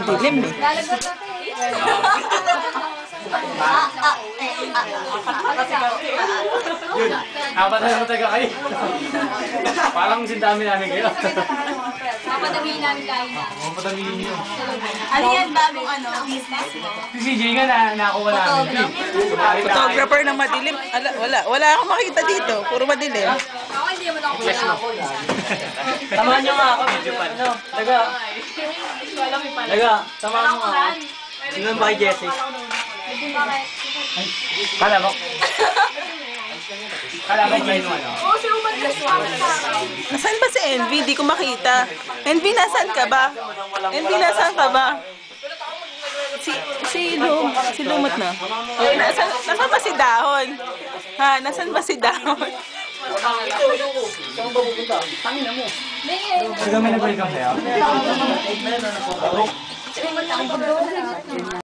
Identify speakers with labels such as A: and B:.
A: Dilim eh.
B: Yun, apat na taga kayo. Parang sindami namin kayo.
C: Papadamihin namin kain na.
B: Papadamihin nyo.
C: Ano yan, bagong business mo?
B: Si CJ nga nakuha namin.
A: Photographer ng madilim. Wala akong makita dito. Puro madilim.
C: Ako hindi mo na ako pala.
B: Samahan nyo nga ako. Ano? Taga. Samahan mo nga ako. Sino ba kay Jessie? Kala mo? Kala ba Gino ano?
C: Oo, si Uman kasi bakit sa akin?
A: Nasaan ba si Envy? Hindi ko makita. Envy, nasaan ka ba? Envy, nasaan ka ba? Si Lumot na. Nasaan ba si Dahon? Ha? Nasaan ba si Dahon?
B: Saan ba pupunta? Tangina mo. Sige, may nag-welcome sa'yo.